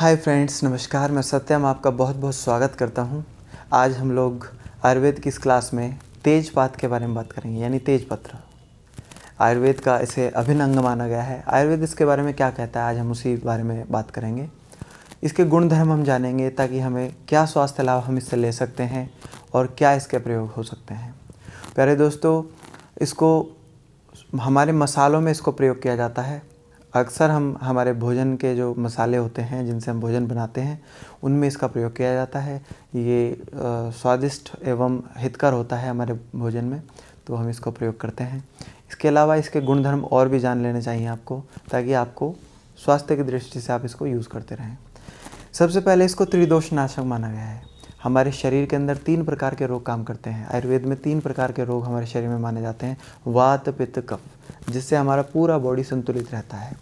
Hi friends, नमस्कार। मैं सत्यम आपका बहुत बहुत स्वागत करता हूं। आज हम लोग आयुर्वेद की इस क्लास में तेजपात के बारे में बात करेंगे, यानी तेजपत्र। आयुर्वेद का इसे अभिन्न अंग माना गया है। आयुर्वेद इसके बारे में क्या कहता है, आज हम उसी बारे में बात करेंगे। इसके गुण धर्म हम जानेंगे ताकि हमें क्या स्वास्थ्य लाभ हम इससे ले सकते हैं और क्या इसके प्रयोग हो सकते हैं। प्यारे दोस्तों, इसको हमारे मसालों में इसको प्रयोग किया जाता है। अक्सर हम हमारे भोजन के जो मसाले होते हैं जिनसे हम भोजन बनाते हैं उनमें इसका प्रयोग किया जाता है। ये स्वादिष्ट एवं हितकर होता है हमारे भोजन में, तो हम इसको प्रयोग करते हैं। इसके अलावा इसके गुणधर्म और भी जान लेने चाहिए आपको, ताकि आपको स्वास्थ्य की दृष्टि से आप इसको यूज़ करते रहें। सबसे पहले इसको त्रिदोष नाशक माना गया है। हमारे शरीर के अंदर 3 प्रकार के रोग काम करते हैं। आयुर्वेद में 3 प्रकार के रोग हमारे शरीर में माने जाते हैं, वात, पित्त, कफ, जिससे हमारा पूरा बॉडी संतुलित रहता है।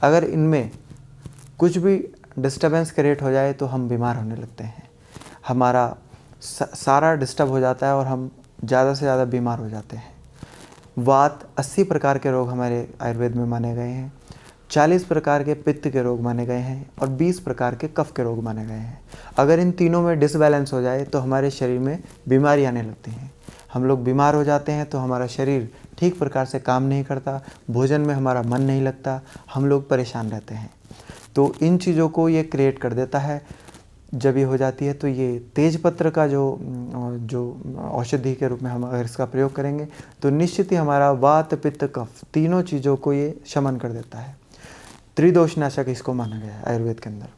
अगर इनमें कुछ भी डिस्टर्बेंस क्रिएट हो जाए तो हम बीमार होने लगते हैं। हमारा सारा डिस्टर्ब हो जाता है और हम ज़्यादा से ज़्यादा बीमार हो जाते हैं। वात 80 प्रकार के रोग हमारे आयुर्वेद में माने गए हैं, 40 प्रकार के पित्त के रोग माने गए हैं और 20 प्रकार के कफ के रोग माने गए हैं। अगर इन तीनों में डिसबैलेंस हो जाए तो हमारे शरीर में बीमारी आने लगती हैं। हम लोग बीमार हो जाते हैं तो हमारा शरीर ठीक प्रकार से काम नहीं करता, भोजन में हमारा मन नहीं लगता, हम लोग परेशान रहते हैं। तो इन चीज़ों को ये क्रिएट कर देता है। जब ये हो जाती है तो ये तेजपत्र का जो औषधि के रूप में हम अगर इसका प्रयोग करेंगे तो निश्चित ही हमारा वात, पित्त, कफ तीनों चीज़ों को ये शमन कर देता है। त्रिदोष नाशक इसको माना गया है आयुर्वेद के अंदर।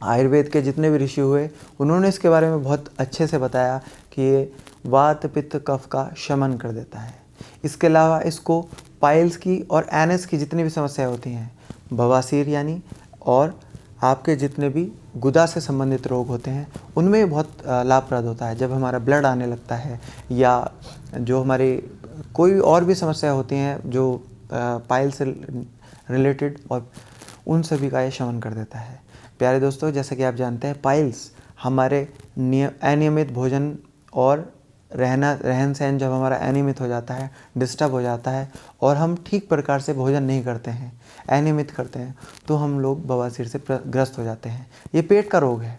आयुर्वेद के जितने भी ऋषि हुए उन्होंने इसके बारे में बहुत अच्छे से बताया कि ये वात, पित्त, कफ का शमन कर देता है। इसके अलावा इसको पाइल्स की और एनएस की जितनी भी समस्याएं होती हैं, बवासीर यानी, और आपके जितने भी गुदा से संबंधित रोग होते हैं उनमें बहुत लाभप्रद होता है। जब हमारा ब्लड आने लगता है या जो हमारी कोई और भी समस्या होती हैं जो पाइल से रिलेटेड, और उन सभी का ये शमन कर देता है। प्यारे दोस्तों, जैसे कि आप जानते हैं, पाइल्स हमारे अनियमित भोजन और रहन सहन जब हमारा अनियमित हो जाता है, डिस्टर्ब हो जाता है और हम ठीक प्रकार से भोजन नहीं करते हैं, अनियमित करते हैं, तो हम लोग बवासीर से ग्रस्त हो जाते हैं। ये पेट का रोग है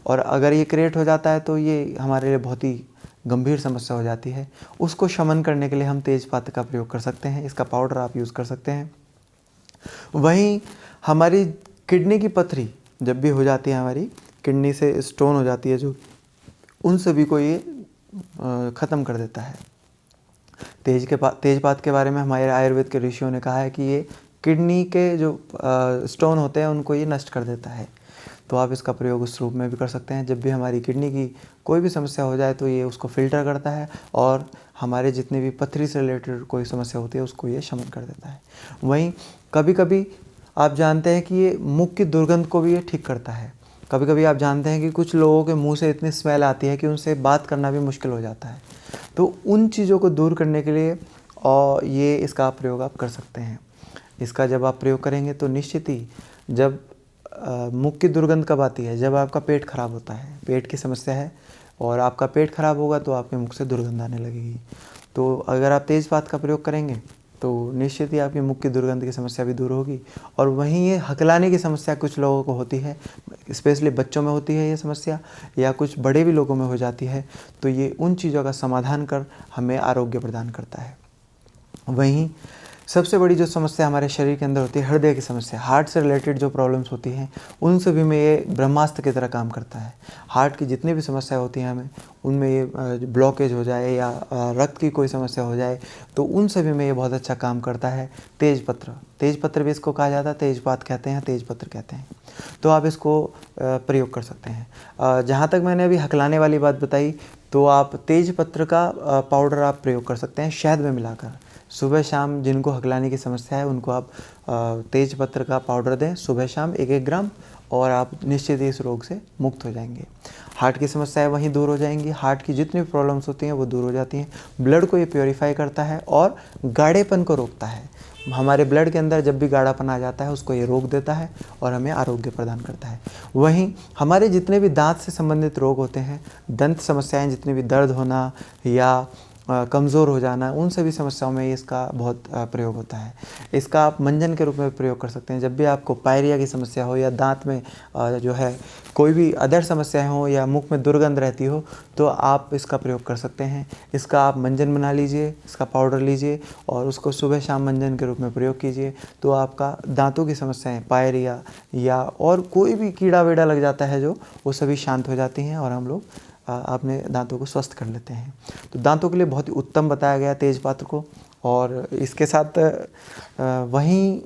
और अगर ये क्रिएट हो जाता है तो ये हमारे लिए बहुत ही गंभीर समस्या हो जाती है। उसको शमन करने के लिए हम तेजपात का प्रयोग कर सकते हैं। इसका पाउडर आप यूज़ कर सकते हैं। वहीं हमारी किडनी की पथरी जब भी हो जाती है, हमारी किडनी से स्टोन हो जाती है जो, उन सभी को ये ख़त्म कर देता है। तेजपात के बारे में हमारे आयुर्वेद के ऋषियों ने कहा है कि ये किडनी के जो स्टोन होते हैं उनको ये नष्ट कर देता है। तो आप इसका प्रयोग उस रूप में भी कर सकते हैं। जब भी हमारी किडनी की कोई भी समस्या हो जाए तो ये उसको फिल्टर करता है और हमारे जितने भी पथरी से रिलेटेड कोई समस्या होती है उसको ये शमन कर देता है। वहीं कभी कभी आप जानते हैं कि ये मुख की दुर्गंध को भी ये ठीक करता है। कभी कभी आप जानते हैं कि कुछ लोगों के मुंह से इतनी स्मेल आती है कि उनसे बात करना भी मुश्किल हो जाता है। तो उन चीज़ों को दूर करने के लिए और ये इसका प्रयोग आप कर सकते हैं। इसका जब आप प्रयोग करेंगे तो निश्चित ही जब मुख की दुर्गंध कब आती है, जब आपका पेट खराब होता है, पेट की समस्या है और आपका पेट खराब होगा तो आपके मुख से दुर्गंध आने लगेगी। तो अगर आप तेजपात का प्रयोग करेंगे तो निश्चित ही आपकी मुख की दुर्गंध की समस्या भी दूर होगी। और वहीं ये हकलाने की समस्या कुछ लोगों को होती है, स्पेशली बच्चों में होती है ये समस्या, या कुछ बड़े भी लोगों में हो जाती है, तो ये उन चीज़ों का समाधान कर हमें आरोग्य प्रदान करता है। वहीं सबसे बड़ी जो समस्या हमारे शरीर के अंदर होती है, हृदय की समस्या, हार्ट से रिलेटेड जो प्रॉब्लम्स होती हैं, उन सभी में ये ब्रह्मास्त्र की तरह काम करता है। हार्ट की जितनी भी समस्या होती हैं हमें, उनमें ये ब्लॉकेज हो जाए या रक्त की कोई समस्या हो जाए, तो उन सभी में ये बहुत अच्छा काम करता है। तेजपत्र भी इसको कहा जाता है, तेजपात कहते हैं, तेजपत्र कहते हैं। तो आप इसको प्रयोग कर सकते हैं। जहाँ तक मैंने अभी हकलाने वाली बात बताई, तो आप तेजपत्र का पाउडर आप प्रयोग कर सकते हैं शहद में मिलाकर। सुबह शाम जिनको हकलाने की समस्या है उनको आप तेजपत्र का पाउडर दें सुबह शाम 1-1 ग्राम, और आप निश्चित ही इस रोग से मुक्त हो जाएंगे। हार्ट की समस्याएं वहीं दूर हो जाएंगी, हार्ट की जितनी भी प्रॉब्लम्स होती हैं वो दूर हो जाती हैं। ब्लड को ये प्योरीफाई करता है और गाढ़ेपन को रोकता है। हमारे ब्लड के अंदर जब भी गाढ़ापन आ जाता है उसको ये रोक देता है और हमें आरोग्य प्रदान करता है। वहीं हमारे जितने भी दांत से संबंधित रोग होते हैं, दंत समस्याएं, जितनी भी दर्द होना या कमज़ोर हो जाना, उन सभी समस्याओं में इसका बहुत प्रयोग होता है। इसका आप मंजन के रूप में प्रयोग कर सकते हैं। जब भी आपको पायरिया की समस्या हो या दांत में जो है कोई भी अदर समस्याएं हो या मुख में दुर्गंध रहती हो, तो आप इसका प्रयोग कर सकते हैं। इसका आप मंजन बना लीजिए, इसका पाउडर लीजिए और उसको सुबह शाम मंजन के रूप में प्रयोग कीजिए, तो आपका दांतों की समस्याएं, पायरिया या और कोई भी कीड़ा वीड़ा लग जाता है जो, वो सभी शांत हो जाती हैं और हम लोग अपने दांतों को स्वस्थ कर लेते हैं। तो दांतों के लिए बहुत ही उत्तम बताया गया तेजपात्र को। और इसके साथ वहीं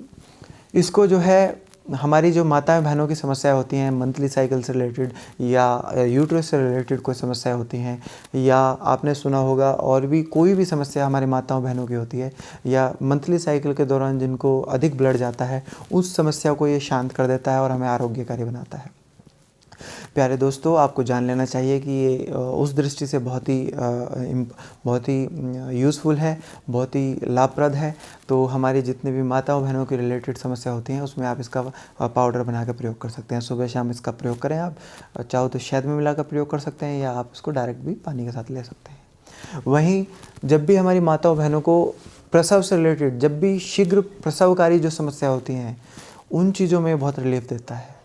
इसको जो है हमारी जो माताएं बहनों की समस्याएं होती हैं, मंथली साइकिल से रिलेटेड या यूट्रस से रिलेटेड कोई समस्याएं होती हैं, या आपने सुना होगा और भी कोई भी समस्या हमारी माताओं बहनों की होती है, या मंथली साइकिल के दौरान जिनको अधिक ब्लड जाता है, उस समस्या को ये शांत कर देता है और हमें आरोग्यकारी बनाता है। प्यारे दोस्तों, आपको जान लेना चाहिए कि ये उस दृष्टि से बहुत ही यूज़फुल है, बहुत ही लाभप्रद है। तो हमारी जितने भी माताओं बहनों की रिलेटेड समस्या होती हैं, उसमें आप इसका पाउडर बना कर प्रयोग कर सकते हैं। सुबह शाम इसका प्रयोग करें। आप चाहो तो शहद में मिलाकर प्रयोग कर सकते हैं, या आप इसको डायरेक्ट भी पानी के साथ ले सकते हैं। वहीं जब भी हमारी माताओं बहनों को प्रसव से रिलेटेड, जब भी शीघ्र प्रसवकारी जो समस्या होती हैं, उन चीज़ों में बहुत रिलीफ देता है।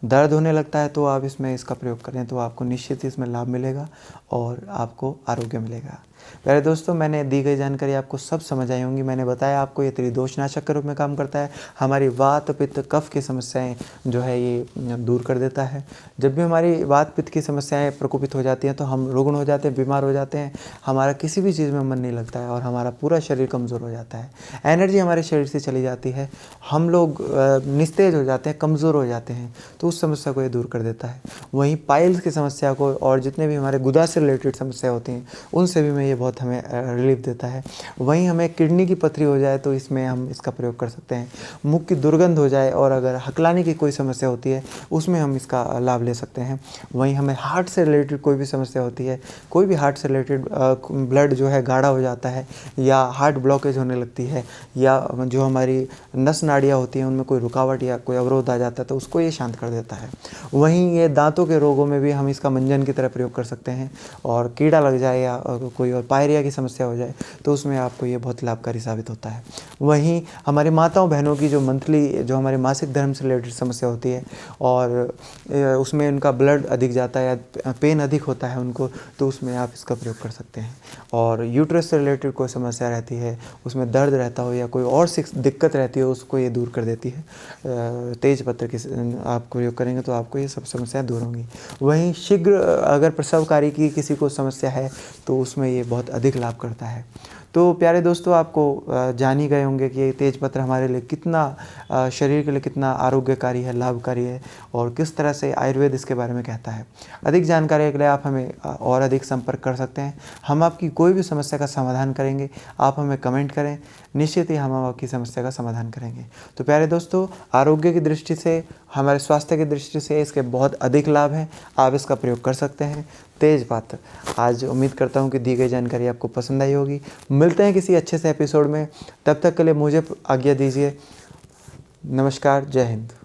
दर्द होने लगता है तो आप इसमें इसका प्रयोग करें, तो आपको निश्चित ही इसमें लाभ मिलेगा और आपको आरोग्य मिलेगा। प्यारे दोस्तों, मैंने दी गई जानकारी आपको सब समझ आई होंगी। मैंने बताया आपको ये त्रिदोषनाशक के रूप में काम करता है। हमारी वात पित्त कफ की समस्याएं जो है ये दूर कर देता है। जब भी हमारी वात पित्त की समस्याएं प्रकोपित हो जाती हैं तो हम रुग्ण हो जाते हैं, बीमार हो जाते हैं, हमारा किसी भी चीज़ में मन नहीं लगता है और हमारा पूरा शरीर कमज़ोर हो जाता है। एनर्जी हमारे शरीर से चली जाती है, हम लोग निस्तेज हो जाते हैं, कमज़ोर हो जाते हैं। तो उस समस्या को ये दूर कर देता है। वहीं पाइल्स की समस्या को और जितने भी हमारे गुदा से रिलेटेड समस्या होती हैं, उनसे भी ये बहुत हमें रिलीफ देता है। वहीं हमें किडनी की पथरी हो जाए तो इसमें हम इसका प्रयोग कर सकते हैं। मुख की दुर्गंध हो जाए और अगर हकलाने की कोई समस्या होती है, उसमें हम इसका लाभ ले सकते हैं। वहीं हमें हार्ट से रिलेटेड कोई भी समस्या होती है, कोई भी हार्ट से रिलेटेड ब्लड जो है गाढ़ा हो जाता है, या हार्ट ब्लॉकेज होने लगती है, या जो हमारी नस नाड़ियाँ होती हैं उनमें कोई रुकावट या कोई अवरोध आ जाता है, तो उसको ये शांत कर देता है। वहीं ये दांतों के रोगों में भी हम इसका मंजन की तरह प्रयोग कर सकते हैं। और कीड़ा लग जाए या कोई और पायरिया की समस्या हो जाए तो उसमें आपको ये बहुत लाभकारी साबित होता है। वहीं हमारी माताओं बहनों की जो मंथली, जो हमारे मासिक धर्म से रिलेटेड समस्या होती है और उसमें उनका ब्लड अधिक जाता है या पेन अधिक होता है उनको, तो उसमें आप इसका प्रयोग कर सकते हैं। और यूट्रस से रिलेटेड कोई समस्या रहती है, उसमें दर्द रहता हो या कोई और दिक्कत रहती हो, उसको ये दूर कर देती है। तेज पत्र की आप प्रयोग करेंगे तो आपको ये सब समस्याएं दूर होंगी। वहीं शीघ्र अगर प्रसवकारी की किसी को समस्या है तो उसमें ये बहुत अधिक लाभ करता है। तो प्यारे दोस्तों, आपको जान ही गए होंगे कि ये तेजपत्र हमारे लिए कितना शरीर के लिए कितना आरोग्यकारी है, लाभकारी है, और किस तरह से आयुर्वेद इसके बारे में कहता है। अधिक जानकारी के लिए आप हमें और अधिक संपर्क कर सकते हैं। हम आपकी कोई भी समस्या का समाधान करेंगे। आप हमें कमेंट करें, निश्चित ही हम आपकी समस्या का समाधान करेंगे। तो प्यारे दोस्तों, आरोग्य की दृष्टि से, हमारे स्वास्थ्य की दृष्टि से इसके बहुत अधिक लाभ हैं। आप इसका प्रयोग कर सकते हैं। तेजपात्र, आज उम्मीद करता हूँ कि दी गई जानकारी आपको पसंद आई होगी। मिलते हैं किसी अच्छे से एपिसोड में, तब तक के लिए मुझे आज्ञा दीजिए। नमस्कार, जय हिंद।